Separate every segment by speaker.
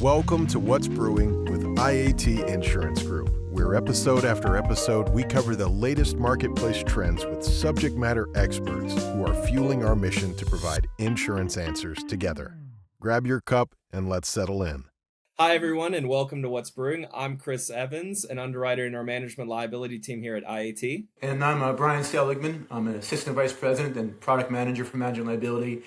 Speaker 1: Welcome to What's Brewing with IAT Insurance Group, where episode after episode we cover the latest marketplace trends with subject matter experts who are fueling our mission to provide insurance answers together. Grab your cup and let's settle in.
Speaker 2: Hi, everyone, and welcome to What's Brewing. I'm Chris Evans, an underwriter in our management liability team here at IAT.
Speaker 3: And I'm Brian Seligman. I'm an assistant vice president and product manager for management liability.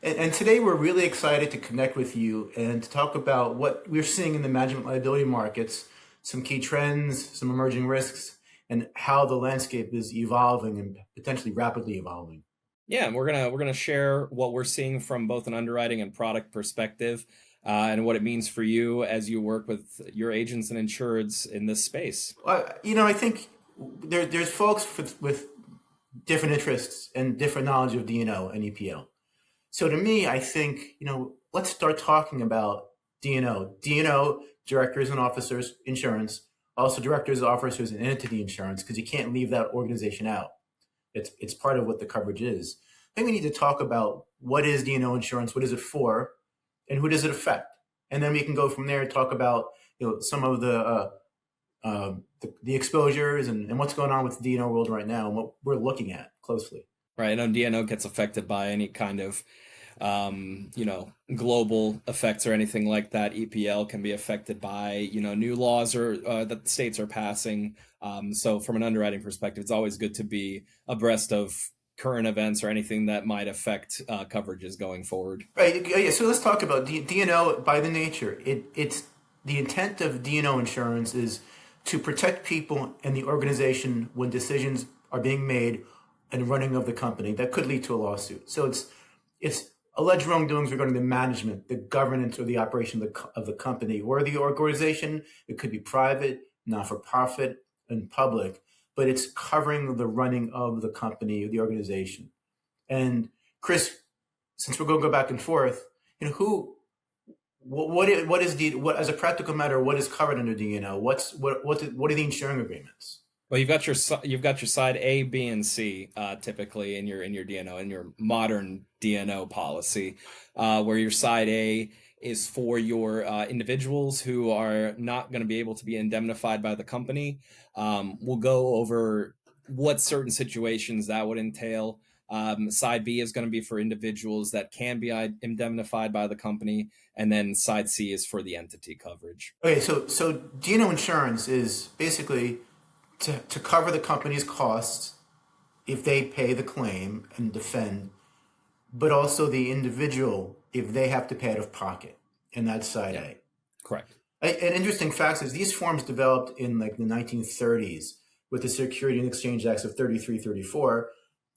Speaker 3: And today we're really excited to connect with you and to talk about what we're seeing in the management liability markets, some key trends, some emerging risks, and how the landscape is evolving and potentially rapidly evolving.
Speaker 2: Yeah, and we're gonna share what we're seeing from both an underwriting and product perspective, and what it means for you as you work with your agents and insureds in this space.
Speaker 3: I think there's folks with different interests and different knowledge of D&O and EPL. So to me, I think, let's start talking about D&O. D&O, directors and officers insurance, also directors, officers, and entity insurance, because you can't leave that organization out. It's part of what the coverage is. I think we need to talk about what is D&O insurance, what is it for, and who does it affect? And then we can go from there and talk about some of the exposures and what's going on with the D&O world right now and what we're looking at closely.
Speaker 2: Right, I know D&O gets affected by any kind of global effects or anything like that. EPL can be affected by, new laws or that the states are passing. So from an underwriting perspective, it's always good to be abreast of current events or anything that might affect coverages going forward.
Speaker 3: Right. Yeah. So let's talk about D&O by the nature. It's the intent of D&O insurance is to protect people and the organization when decisions are being made and running of the company that could lead to a lawsuit. So it's alleged wrongdoings regarding the management, the governance, or the operation of the company or the organization. It could be private, not-for-profit, and public, but it's covering the running of the company, the organization. And Chris, since we're going to go back and forth, what as a practical matter, what is covered under D&O? What are the insuring agreements?
Speaker 2: Well, you've got your side A, B, and C typically in your D&O, in your modern D&O policy, where your side A is for your individuals who are not going to be able to be indemnified by the company. We'll go over what certain situations that would entail. Side B is going to be for individuals that can be indemnified by the company, and then side C is for the entity coverage.
Speaker 3: Okay, so D&O insurance is basically to cover the company's costs if they pay the claim and defend, but also the individual if they have to pay out of pocket, and that's side A.
Speaker 2: Correct.
Speaker 3: An interesting fact is these forms developed in the 1930s with the Security and Exchange Acts of 33, 34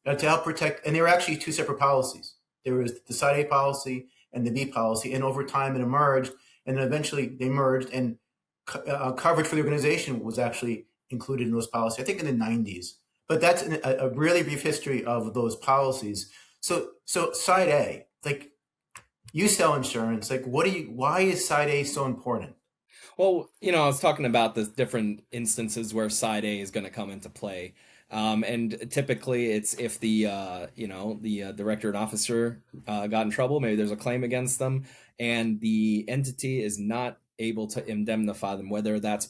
Speaker 3: to help protect, and they were actually two separate policies. There was the side A policy and the B policy, and over time it emerged, and then eventually they merged, and coverage for the organization was actually included in those policies, I think in the 90s. But that's a really brief history of those policies. So side A, you sell insurance, why is side A so important?
Speaker 2: Well, I was talking about the different instances where side A is going to come into play. And typically it's if the director and officer got in trouble, maybe there's a claim against them, and the entity is not able to indemnify them, whether that's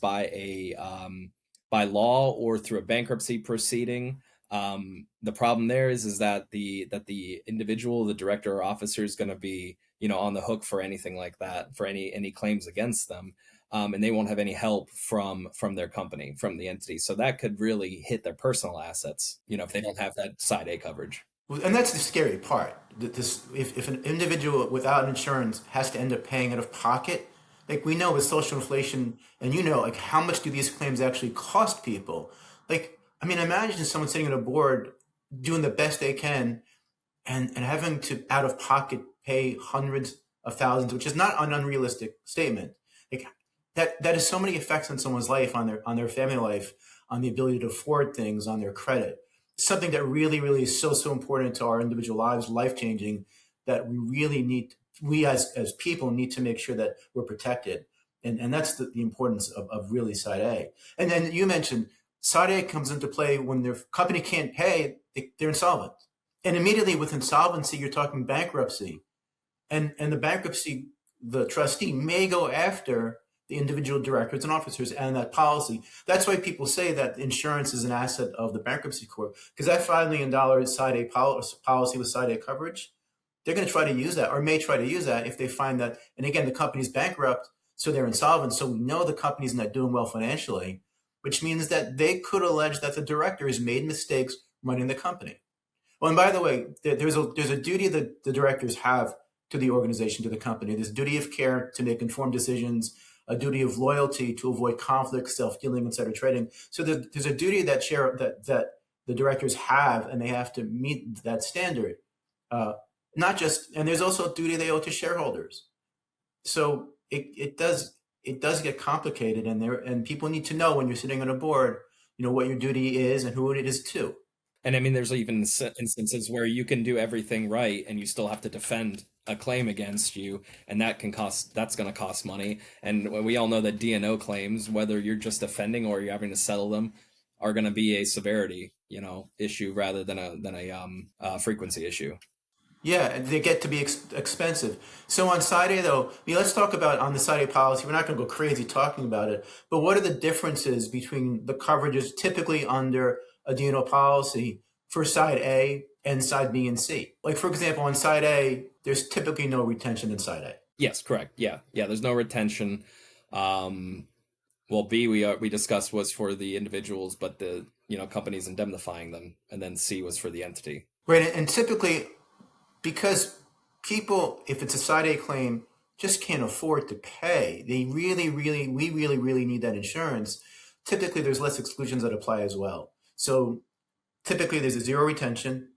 Speaker 2: by law or through a bankruptcy proceeding. The problem there is that the individual, the director or officer, is going to be on the hook for anything like that, for any claims against them, and they won't have any help from their company, from the entity. So that could really hit their personal assets, if they don't have that side A coverage.
Speaker 3: And that's the scary part. If an individual without insurance has to end up paying out of pocket, we know with social inflation, and how much do these claims actually cost people? Imagine someone sitting at a board doing the best they can and having to out of pocket pay hundreds of thousands, which is not an unrealistic statement. That has so many effects on someone's life, on their family life, on the ability to afford things, on their credit. It's something that really, really is so important to our individual lives, life-changing, that we really need, we as people need to make sure that we're protected. And that's the importance of really side A. And then you mentioned side A comes into play when their company can't pay, they're insolvent. And immediately with insolvency, you're talking bankruptcy. And the trustee may go after the individual directors and officers and that policy. That's why people say that insurance is an asset of the bankruptcy court, because that $5 million Side A policy with Side A coverage, they're going to try to use that, or may try to use that, if they find that, and again, the company's bankrupt, so they're insolvent, so we know the company's not doing well financially, which means that they could allege that the directors made mistakes running the company. Well, and by the way, there's a duty that the directors have to the organization, to the company. There's a duty of care to make informed decisions, a duty of loyalty to avoid conflict, self-dealing, insider trading. So there's a duty that the directors have, and they have to meet that standard. Not just, and there's also a duty they owe to shareholders. So it does get complicated, and people need to know when you're sitting on a board, what your duty is and who it is to.
Speaker 2: And I mean, there's even instances where you can do everything right and you still have to defend a claim against you, and that's going to cost money. And we all know that D&O claims, whether you're just defending or you're having to settle them, are going to be a severity, issue rather than a frequency issue.
Speaker 3: Yeah, they get to be expensive. So on Side A, though, let's talk about on the Side A policy. We're not going to go crazy talking about it, but what are the differences between the coverages typically under a D&O policy for Side A and Side B and C? Like, for example, on Side A, there's typically no retention in Side A.
Speaker 2: Yes, correct. Yeah, there's no retention. Well, B we discussed was for the individuals, but the companies indemnifying them, and then C was for the entity.
Speaker 3: Right, and typically, because people, if it's a Side A claim, just can't afford to pay. We really need that insurance. Typically, there's less exclusions that apply as well. So typically, there's a zero retention,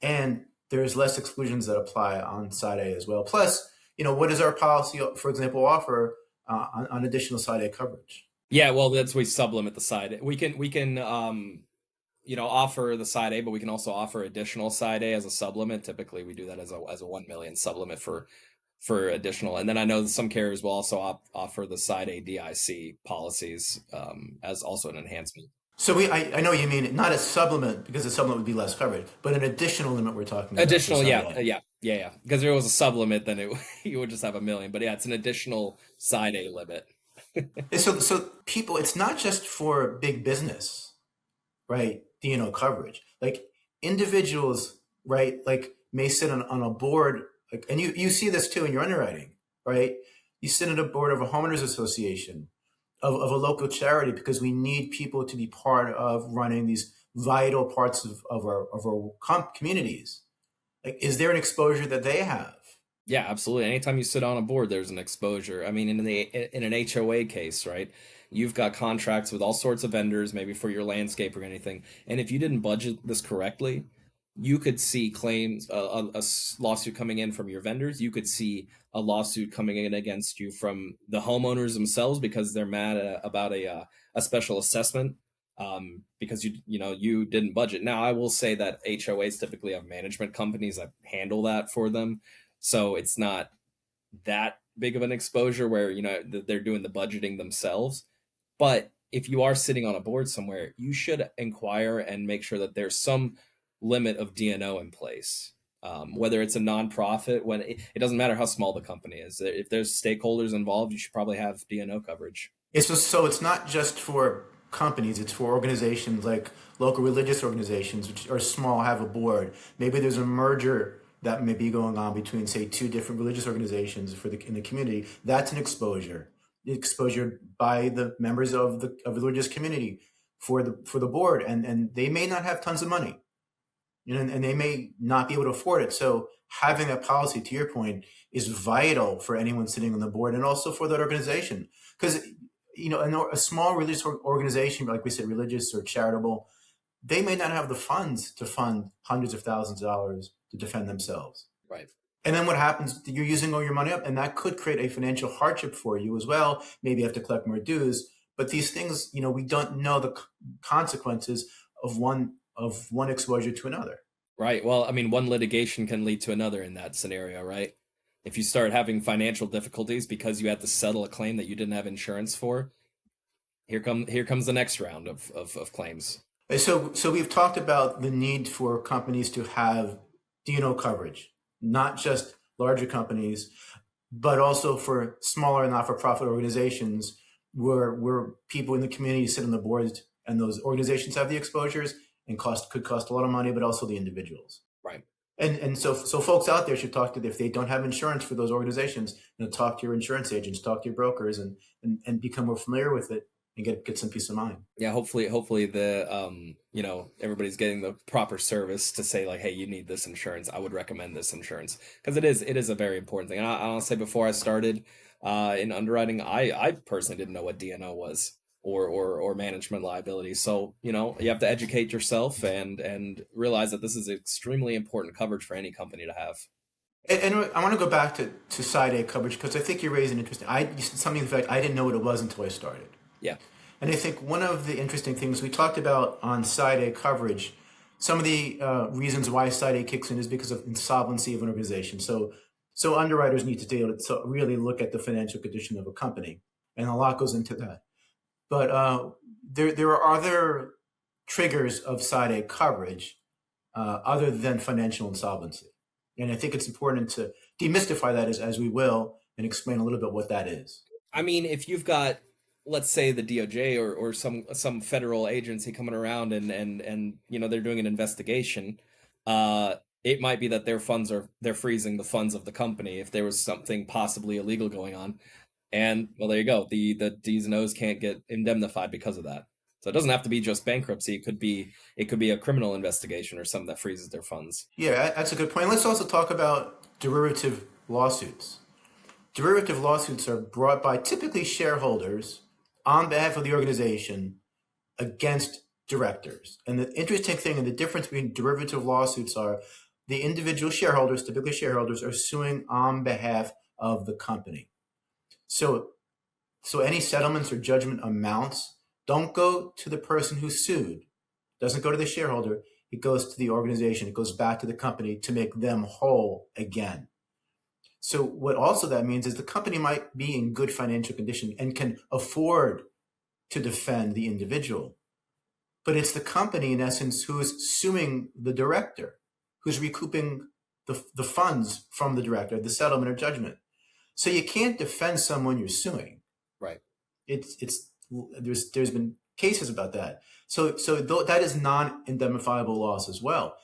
Speaker 3: and there's less exclusions that apply on Side A as well. Plus, what does our policy, for example, offer on additional Side A coverage?
Speaker 2: Yeah, well, we sublimit the Side A. We can offer the Side A, but we can also offer additional Side A as a supplement. Typically, we do that as a 1 million supplement for additional. And then I know some carriers will also offer the Side A DIC policies as also an enhancement.
Speaker 3: So I know you mean not a supplement, because a supplement would be less coverage, but an additional limit we're talking about.
Speaker 2: Additional, yeah. Because there was a supplement, then you would just have 1 million. But yeah, it's an additional Side A limit.
Speaker 3: So people, it's not just for big business, right? Coverage, like individuals, right? Like may sit on a board, like, and you see this too in your underwriting, right? You sit on a board of a homeowners association, of a local charity, because we need people to be part of running these vital parts of our communities. Like, is there an exposure that they have?
Speaker 2: Yeah, absolutely. Anytime you sit on a board, there's an exposure. I mean, in an HOA case, right? You've got contracts with all sorts of vendors, maybe for your landscape or anything. And if you didn't budget this correctly, you could see claims, a lawsuit coming in from your vendors. You could see a lawsuit coming in against you from the homeowners themselves because they're mad about a special assessment because you didn't budget. Now, I will say that HOAs typically have management companies that handle that for them. So it's not that big of an exposure where, they're doing the budgeting themselves. But if you are sitting on a board somewhere, you should inquire and make sure that there's some limit of D&O in place. Whether it's a nonprofit, when it doesn't matter how small the company is. If there's stakeholders involved, you should probably have D&O coverage.
Speaker 3: So it's not just for companies, it's for organizations like local religious organizations, which are small, have a board. Maybe there's a merger that may be going on between, say, two different religious organizations in the community. That's an exposure by the members of the religious community for the board, and they may not have tons of money, and they may not be able to afford it. So having a policy, to your point, is vital for anyone sitting on the board, and also for that organization, because a small religious organization, like we said, religious or charitable, they may not have the funds to fund hundreds of thousands of dollars to defend themselves.
Speaker 2: Right.
Speaker 3: And then what happens? You're using all your money up, and that could create a financial hardship for you as well. Maybe you have to collect more dues. But these things, we don't know the consequences of one exposure to another.
Speaker 2: Right. Well, I mean, one litigation can lead to another in that scenario, right? If you start having financial difficulties because you had to settle a claim that you didn't have insurance for, here comes the next round of claims.
Speaker 3: So we've talked about the need for companies to have D&O coverage, not just larger companies, but also for smaller not-for-profit organizations where people in the community sit on the boards, and those organizations have the exposures and could cost a lot of money, but also the individuals.
Speaker 2: Right.
Speaker 3: And so folks out there should talk to, if they don't have insurance for those organizations, talk to your insurance agents, talk to your brokers, and become more familiar with it and get some peace of mind.
Speaker 2: Yeah, hopefully the everybody's getting the proper service to say like, hey, you need this insurance. I would recommend this insurance because it is a very important thing. And I'll say before I started in underwriting, I personally didn't know what D&O was or management liability. So you have to educate yourself and realize that this is extremely important coverage for any company to have.
Speaker 3: And I want to go back to Side A coverage because I think you raised an interesting. You said something, in fact, I didn't know what it was until I started.
Speaker 2: Yeah.
Speaker 3: And I think one of the interesting things we talked about on Side A coverage, some of the reasons why Side A kicks in is because of insolvency of an organization. So underwriters need to be able to really look at the financial condition of a company, and a lot goes into that. But there are other triggers of Side A coverage other than financial insolvency. And I think it's important to demystify that as we will and explain a little bit what that is.
Speaker 2: I mean, if you've got, let's say, the DOJ or some federal agency coming around and they're doing an investigation, it might be that they're freezing the funds of the company if there was something possibly illegal going on. And well, there you go. The D's and O's can't get indemnified because of that. So it doesn't have to be just bankruptcy. It could be a criminal investigation or something that freezes their funds.
Speaker 3: Yeah, that's a good point. Let's also talk about derivative lawsuits. Derivative lawsuits are brought by typically shareholders on behalf of the organization against directors. And the interesting thing and the difference between derivative lawsuits are the individual shareholders, typically shareholders, are suing on behalf of the company. So any settlements or judgment amounts don't go to the person who sued, doesn't go to the shareholder, it goes to the organization, it goes back to the company to make them whole again. So what also that means is the company might be in good financial condition and can afford to defend the individual. But it's the company, in essence, who is suing the director, who's recouping the funds from the director, the settlement or judgment. So you can't defend someone you're suing.
Speaker 2: Right.
Speaker 3: There's been cases about that. So that is non-indemnifiable loss as well.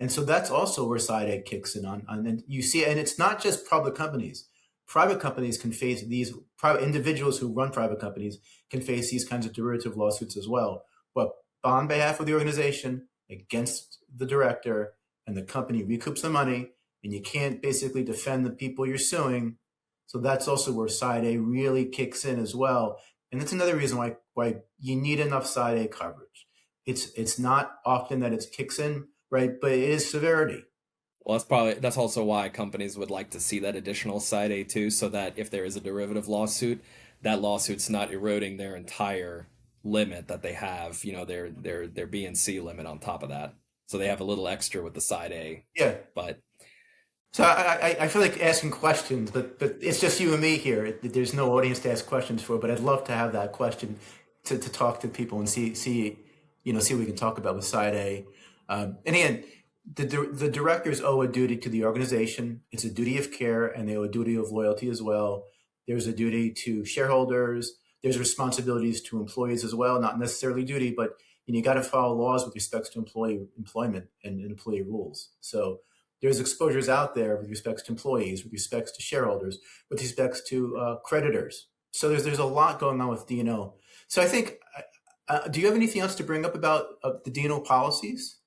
Speaker 3: And so that's also where Side A kicks in on. And you see, and it's not just public companies. Private companies can face these, private individuals who run private companies can face these kinds of derivative lawsuits as well. But on behalf of the organization against the director, and the company recoups the money, and you can't basically defend the people you're suing. So that's also where Side A really kicks in as well. And that's another reason why you need enough Side A coverage. It's not often that it kicks in, right? But it is severity.
Speaker 2: Well, that's also why companies would like to see that additional Side A too, so that if there is a derivative lawsuit, that lawsuit's not eroding their entire limit that they have, their B and C limit on top of that. So they have a little extra with the Side A.
Speaker 3: Yeah.
Speaker 2: But
Speaker 3: so I feel like asking questions, but it's just you and me here. There's no audience to ask questions for, but I'd love to have that question to talk to people and see what we can talk about with Side A. And again, the directors owe a duty to the organization. It's a duty of care, and they owe a duty of loyalty as well. There's a duty to shareholders. There's responsibilities to employees as well, not necessarily duty, but you got to follow laws with respect to employment and employee rules. So there's exposures out there with respects to employees, with respects to shareholders, with respects to creditors. So there's a lot going on with D&O. So I think, do you have anything else to bring up about the D&O policies?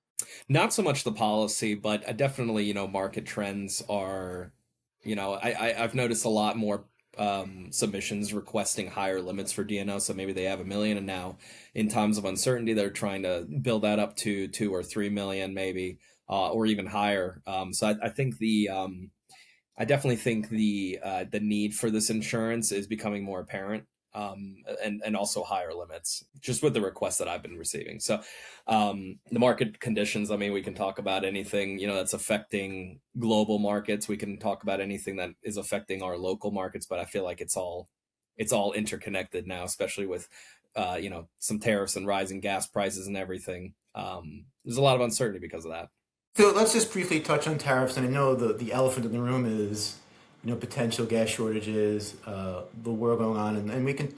Speaker 2: Not so much the policy, but definitely, market trends are, I've noticed a lot more submissions requesting higher limits for D&O. So maybe they have $1 million, and now in times of uncertainty, they're trying to build that up to $2 or $3 million, maybe, or even higher. So I definitely think the need for this insurance is becoming more apparent. And also higher limits, just with the requests that I've been receiving. So the market conditions, I mean, we can talk about anything, that's affecting global markets. We can talk about anything that is affecting our local markets, but I feel like it's all interconnected now, especially with, some tariffs and rising gas prices and everything. There's a lot of uncertainty because of that.
Speaker 3: So let's just briefly touch on tariffs. And I know the elephant in the room is, potential gas shortages, the war going on, and we can,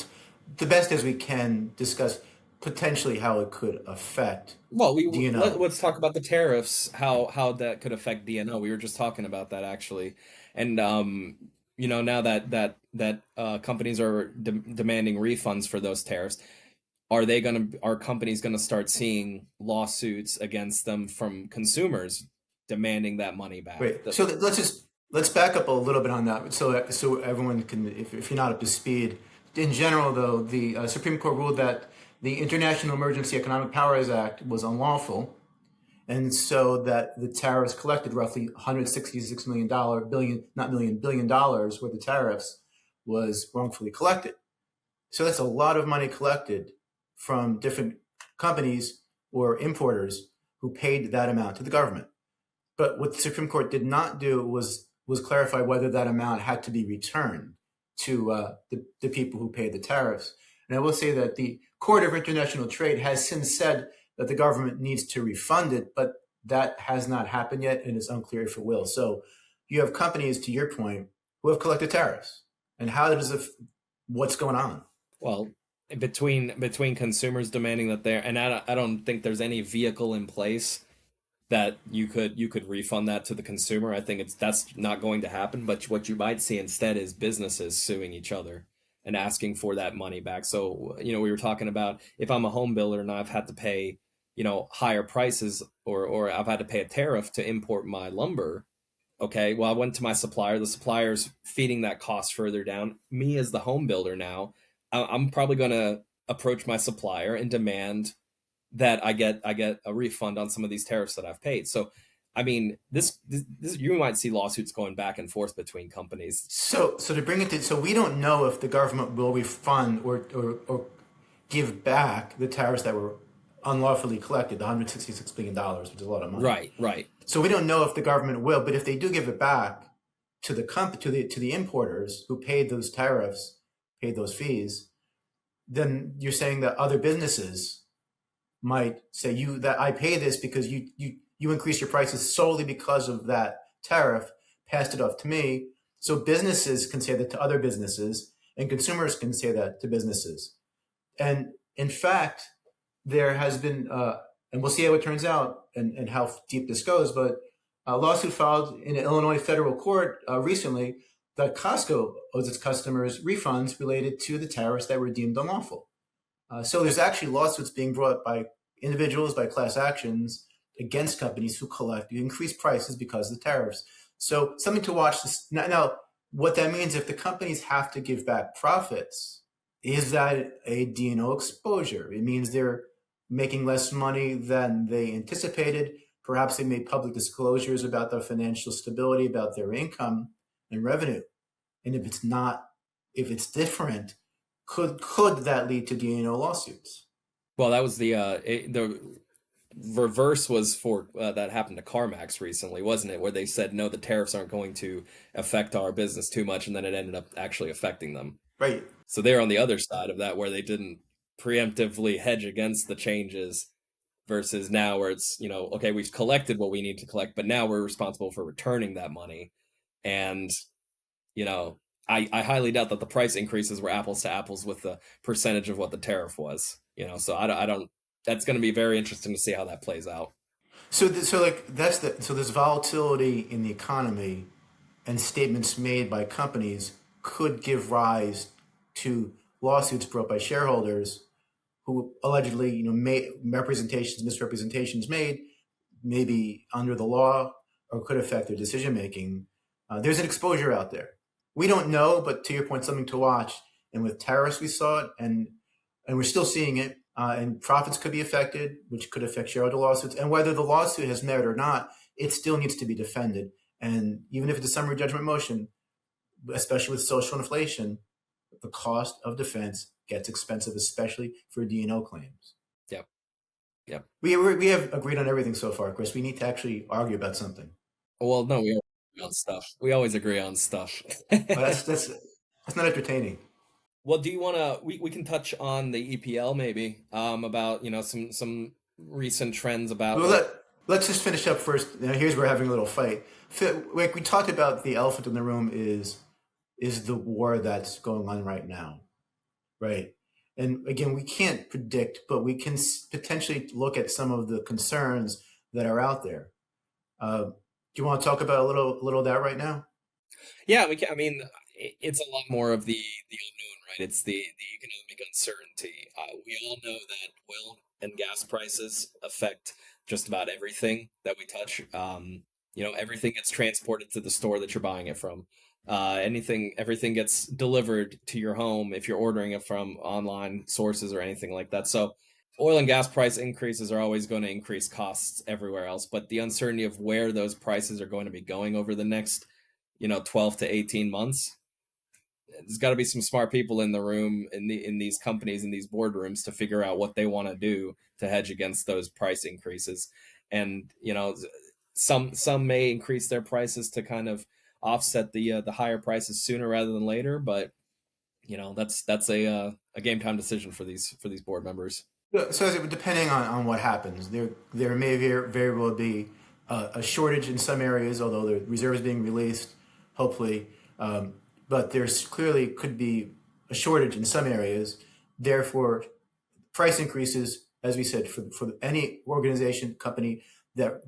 Speaker 3: the best as we can, discuss potentially how it could affect
Speaker 2: Well,
Speaker 3: D&O.
Speaker 2: let's talk about the tariffs, how that could affect DNO. We were just talking about that actually, and now that companies are demanding refunds for those tariffs, are companies gonna start seeing lawsuits against them from consumers demanding that money back?
Speaker 3: Right. So let's back up a little bit on that, so everyone can, if you're not up to speed. In general, though, the Supreme Court ruled that the International Emergency Economic Powers Act was unlawful, and so that the tariffs collected, roughly $166 million, not million, billion dollars worth of tariffs, was wrongfully collected. So that's a lot of money collected from different companies or importers who paid that amount to the government. But what the Supreme Court did not do was clarify whether that amount had to be returned to the people who paid the tariffs. And I will say that the Court of International Trade has since said that the government needs to refund it, but that has not happened yet, and it's unclear if it will. So you have companies, to your point, who have collected tariffs. And what's going on?
Speaker 2: Well, between consumers demanding that they're, and I don't think there's any vehicle in place that you could refund that to the consumer. I think that's not going to happen. But what you might see instead is businesses suing each other and asking for that money back. So, we were talking about, if I'm a home builder and I've had to pay, higher prices, or I've had to pay a tariff to import my lumber. Okay, well, I went to my supplier. The supplier's feeding that cost further down. Me as the home builder now, I'm probably going to approach my supplier and demand that I get a refund on some of these tariffs that I've paid. So, I mean, this you might see lawsuits going back and forth between companies.
Speaker 3: So to bring it to, so we don't know if the government will refund or give back the tariffs that were unlawfully collected, the $166 billion, which is a lot of money.
Speaker 2: Right, right.
Speaker 3: So we don't know if the government will, but if they do give it back to the importers who paid those tariffs, paid those fees, then you're saying that other businesses might say, that I pay this because you increase your prices solely because of that tariff, passed it off to me. So businesses can say that to other businesses, and consumers can say that to businesses. And in fact, there has been, and we'll see how it turns out, and how deep this goes, but a lawsuit filed in an Illinois federal court recently that Costco owes its customers refunds related to the tariffs that were deemed unlawful. So there's actually lawsuits being brought by individuals, by class actions, against companies who increase prices because of the tariffs. So something to watch. Now, what that means, if the companies have to give back profits, is that a D&O exposure? It means they're making less money than they anticipated. Perhaps they made public disclosures about their financial stability, about their income and revenue. And if it's different, could that lead to D&O lawsuits?
Speaker 2: Well, that was the reverse was for that happened to CarMax recently, wasn't it? Where they said, no, the tariffs aren't going to affect our business too much, and then it ended up actually affecting them.
Speaker 3: Right.
Speaker 2: So they're on the other side of that, where they didn't preemptively hedge against the changes, versus now where it's, okay, we've collected what we need to collect, but now we're responsible for returning that money. And, you know, I highly doubt that the price increases were apples to apples with the percentage of what the tariff was, so I don't, that's going to be very interesting to see how that plays out.
Speaker 3: So there's volatility in the economy, and statements made by companies could give rise to lawsuits brought by shareholders who allegedly, made misrepresentations made, maybe under the law, or could affect their decision making. There's an exposure out there. We don't know, but to your point, something to watch. And with tariffs, we saw it, and we're still seeing it. And profits could be affected, which could affect shareholder lawsuits. And whether the lawsuit has merit or not, it still needs to be defended. And even if it's a summary judgment motion, especially with social inflation, the cost of defense gets expensive, especially for D&O claims.
Speaker 2: Yep. Yep.
Speaker 3: We have agreed on everything so far, Chris. We need to actually argue about something.
Speaker 2: Well, no, we always agree on stuff. We always agree on stuff.
Speaker 3: But that's not entertaining.
Speaker 2: Well, do you want to? We can touch on the EPL maybe, about some recent trends about.
Speaker 3: Let's just finish up first. Now, here's where we're having a little fight. Like we talked about, the elephant in the room is the war that's going on right now, right? And again, we can't predict, but we can potentially look at some of the concerns that are out there. Do you want to talk about a little of that right now?
Speaker 2: Yeah, we can. I mean, it's a lot more of the unknown, right? It's the economic uncertainty. We all know that oil and gas prices affect just about everything that we touch. Everything gets transported to the store that you're buying it from. Everything gets delivered to your home if you're ordering it from online sources or anything like that. So, oil and gas price increases are always going to increase costs everywhere else, but the uncertainty of where those prices are going to be going over the next 12 to 18 months, there's got to be some smart people in the room in these companies in these boardrooms to figure out what they want to do to hedge against those price increases. And some may increase their prices to kind of offset the higher prices sooner rather than later, but that's a game time decision for these board members.
Speaker 3: So depending on what happens, there may very well be a shortage in some areas, although the reserve is being released, hopefully. But there's clearly could be a shortage in some areas. Therefore, price increases, as we said, for any organization, company that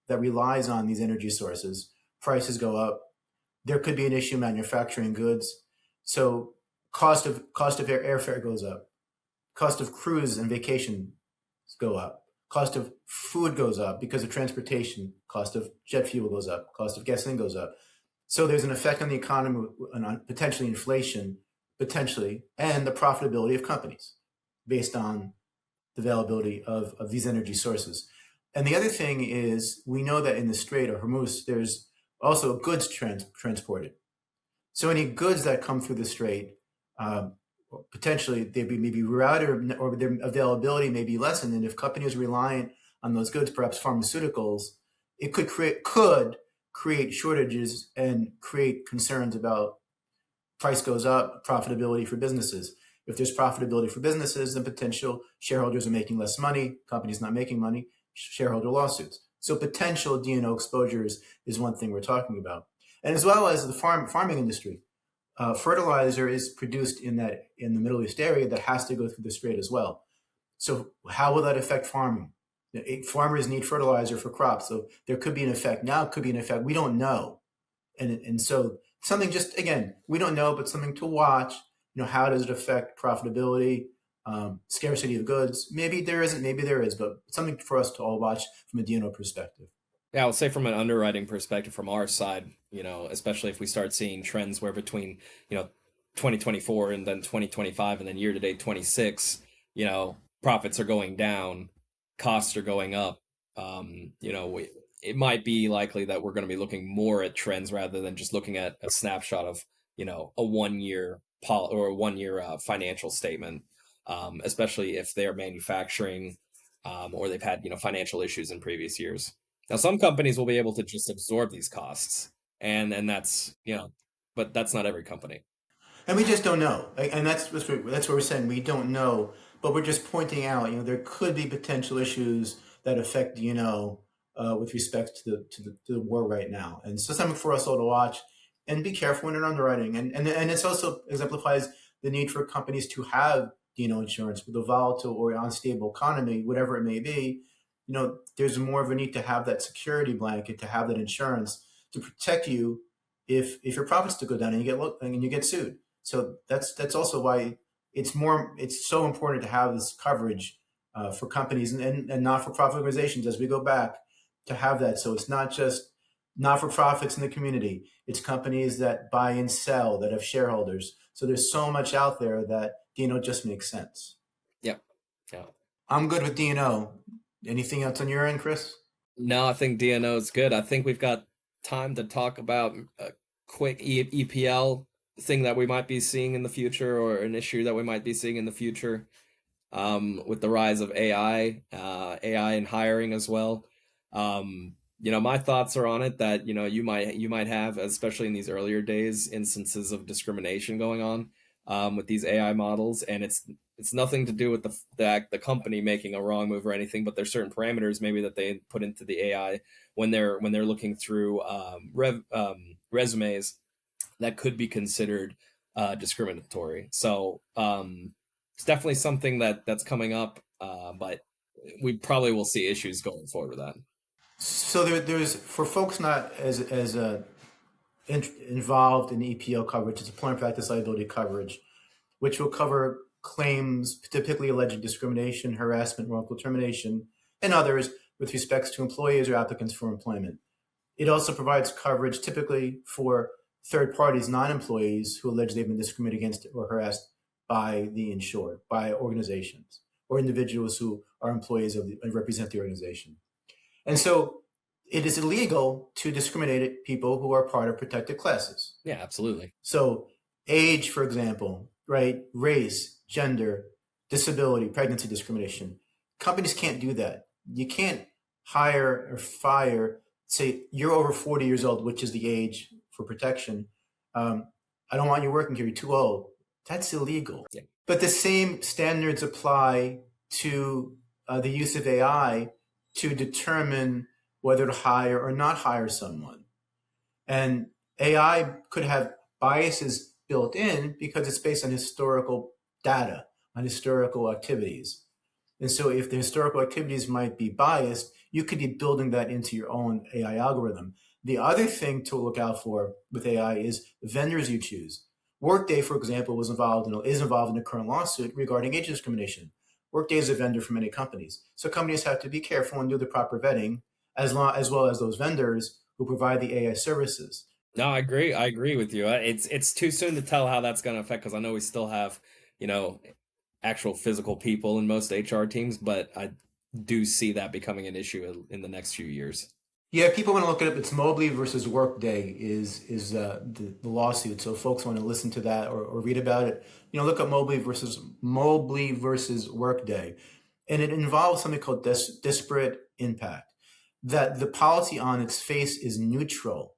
Speaker 3: relies on these energy sources, prices go up. There could be an issue manufacturing goods, so cost of airfare goes up. Cost of cruise and vacation go up. Cost of food goes up because of transportation. Cost of jet fuel goes up. Cost of gasoline goes up. So there's an effect on the economy and on potentially inflation, potentially, and the profitability of companies based on the availability of these energy sources. And the other thing is, we know that in the Strait of Hormuz, there's also goods transported. So any goods that come through the strait, potentially they be maybe routed, or their availability may be lessened. And if companies are reliant on those goods, perhaps pharmaceuticals, it could create shortages and create concerns about price goes up, profitability for businesses. If there's profitability for businesses, then potential shareholders are making less money, companies not making money, shareholder lawsuits. So potential D&O exposures is one thing we're talking about. And as well as the farming industry, fertilizer is produced in the Middle East area that has to go through the strait as well. So how will that affect farming? Farmers need fertilizer for crops, so there could be an effect. Now it could be an effect. We don't know, and so something, just again, we don't know, but something to watch. How does it affect profitability, scarcity of goods? Maybe there isn't, maybe there is, but something for us to all watch from a DNO perspective.
Speaker 2: Yeah, I would say from an underwriting perspective, from our side, especially if we start seeing trends where between, 2024 and then 2025 and then year to date 26, profits are going down, costs are going up. It might be likely that we're going to be looking more at trends rather than just looking at a snapshot of, a 1 year or a 1 year financial statement, especially if they're manufacturing, or they've had, financial issues in previous years. Now, some companies will be able to just absorb these costs, and that's but that's not every company.
Speaker 3: And we just don't know. And that's what we're saying. We don't know, but we're just pointing out. There could be potential issues that affect with respect to the war right now, and so something for us all to watch and be careful in our underwriting. And it's also exemplifies the need for companies to have insurance with a volatile or unstable economy, whatever it may be. There's more of a need to have that security blanket, to have that insurance to protect you if your profits to go down and you get sued. So that's also why it's so important to have this coverage for companies and not for profit organizations as we go back to have that. So it's not just not for profits in the community; it's companies that buy and sell that have shareholders. So there's so much out there that just makes sense.
Speaker 2: Yep. Yeah.
Speaker 3: I'm good with D&O. Anything else on your end, Chris?
Speaker 2: No, I think DNO is good. I think we've got time to talk about a quick EPL thing that we might be seeing in the future, or an issue that we might be seeing in the future, with the rise of AI, AI in hiring as well. My thoughts are on it that, you might have, especially in these earlier days, instances of discrimination going on. with these AI models, and it's nothing to do with the company making a wrong move or anything, but there's certain parameters maybe that they put into the AI when they're looking through resumes that could be considered discriminatory. So it's definitely something that's coming up, but we probably will see issues going forward with that.
Speaker 3: So there's for folks not as involved in EPO coverage, it's employment practice liability coverage, which will cover claims typically alleging discrimination, harassment, wrongful termination, and others with respects to employees or applicants for employment. It also provides coverage typically for third parties, non-employees who allege they've been discriminated against or harassed by the insured, by organizations or individuals who are employees of and represent the organization. And so it is illegal to discriminate people who are part of protected classes.
Speaker 2: Yeah, absolutely.
Speaker 3: So age, for example, right? Race, gender, disability, pregnancy discrimination. Companies can't do that. You can't hire or fire, say you're over 40 years old, which is the age for protection. I don't want you working here. You're too old. That's illegal.
Speaker 2: Yeah.
Speaker 3: But the same standards apply to the use of AI to determine whether to hire or not hire someone. And AI could have biases built in because it's based on historical data, on historical activities. And so if the historical activities might be biased, you could be building that into your own AI algorithm. The other thing to look out for with AI is vendors you choose. Workday, for example, is involved in a current lawsuit regarding age discrimination. Workday is a vendor for many companies. So companies have to be careful and do the proper vetting as well as those vendors who provide the AI services.
Speaker 2: No, I agree. I agree with you. It's too soon to tell how that's going to affect, because I know we still have, actual physical people in most HR teams, but I do see that becoming an issue in the next few years.
Speaker 3: Yeah, people want to look it up. It's Mobley versus Workday is the lawsuit. So if folks want to listen to that or read about it, look up Mobley versus Workday, and it involves something called disparate impact. That the policy on its face is neutral,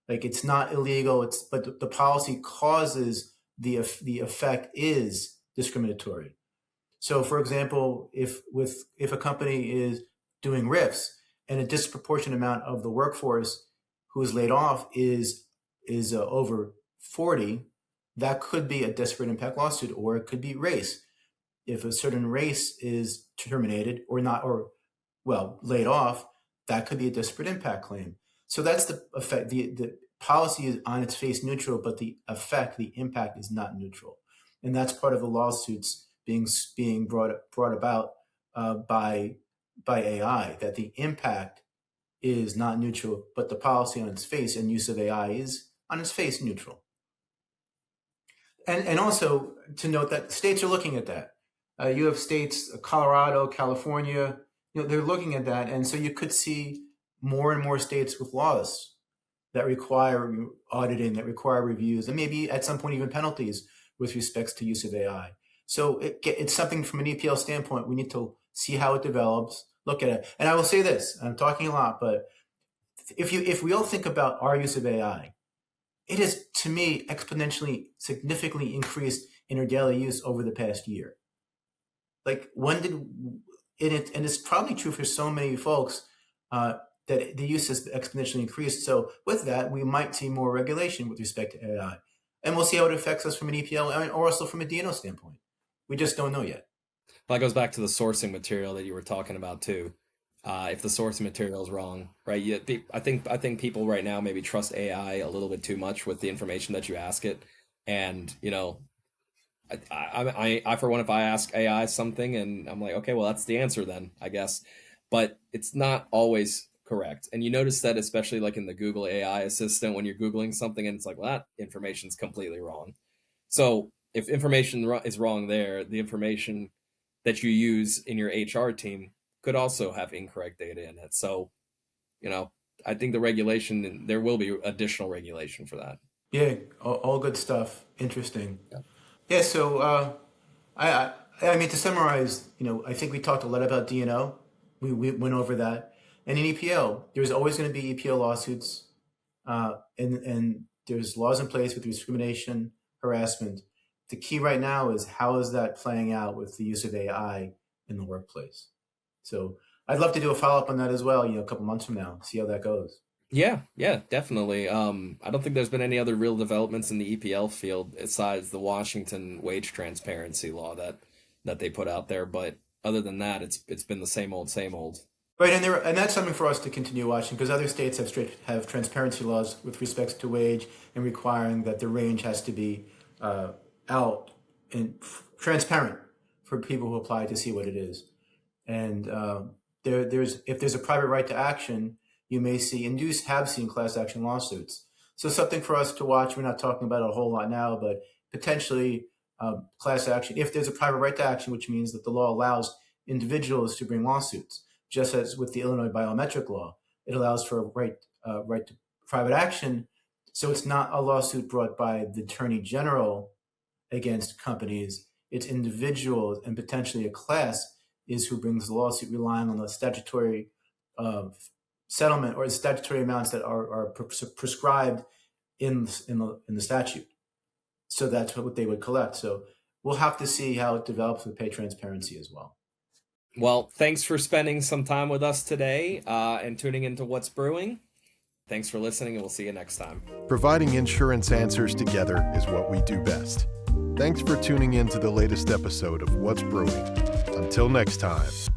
Speaker 3: like it's not illegal. But the policy causes the effect is discriminatory. So, for example, if a company is doing RIFs and a disproportionate amount of the workforce who is laid off is over 40, that could be a disparate impact lawsuit, or it could be race. If a certain race is terminated or not, or laid off, that could be a disparate impact claim. So that's the effect. The policy is on its face neutral, but the impact is not neutral, and that's part of the lawsuits being brought about by AI, that the impact is not neutral, but the policy on its face and use of AI is on its face neutral. And also to note that states are looking at that. You have states, Colorado, California, they're looking at that. And so you could see more and more states with laws that require auditing, that require reviews, and maybe at some point even penalties with respects to use of AI. So it's something from an EPL standpoint, we need to see how it develops, look at it. And I will say this, I'm talking a lot, but if we all think about our use of AI, it has, to me, exponentially, significantly increased in our daily use over the past year. Like and it's probably true for so many folks that the use has exponentially increased. So with that, we might see more regulation with respect to AI. And we'll see how it affects us from an EPL or also from a D&O standpoint. We just don't know yet.
Speaker 2: Well, that goes back to the sourcing material that you were talking about too. If the sourcing material is wrong, right? I think people right now maybe trust AI a little bit too much with the information that you ask it, and I for one, if I ask AI something and I'm like, okay, well that's the answer then, I guess, but it's not always correct. And you notice that especially like in the Google AI assistant when you're Googling something and it's like, well, that information's completely wrong. So if information is wrong there, the information that you use in your HR team could also have incorrect data in it. So, I think the regulation, there will be additional regulation for that.
Speaker 3: Yeah, all good stuff. Interesting. Yeah, so I mean, to summarize, I think we talked a lot about D&O. We went over that. And in EPL, there's always going to be EPL lawsuits, and there's laws in place with discrimination, harassment. the key right now is how is that playing out with the use of AI in the workplace. So I'd love to do a follow-up on that as well, a couple months from now, see how that goes.
Speaker 2: Yeah, definitely. I don't think there's been any other real developments in the EPL field besides the Washington wage transparency law that they put out there. But other than that, it's been the same old, same old.
Speaker 3: Right, and that's something for us to continue watching, because other states have transparency laws with respects to wage and requiring that the range has to be out and transparent for people who apply to see what it is. And if there's a private right to action, you may see, and have seen, class action lawsuits. So something for us to watch. We're not talking about it a whole lot now, but potentially class action, if there's a private right to action, which means that the law allows individuals to bring lawsuits. Just as with the Illinois biometric law, it allows for a right to private action. So it's not a lawsuit brought by the Attorney General against companies. It's individuals, and potentially a class is who brings the lawsuit, relying on the statutory settlement or the statutory amounts that are prescribed in the statute. So that's what they would collect. So we'll have to see how it develops with pay transparency as well.
Speaker 2: Well, thanks for spending some time with us today and tuning into What's Brewing. Thanks for listening, and we'll see you next time.
Speaker 1: Providing insurance answers together is what we do best. Thanks for tuning in to the latest episode of What's Brewing. Until next time.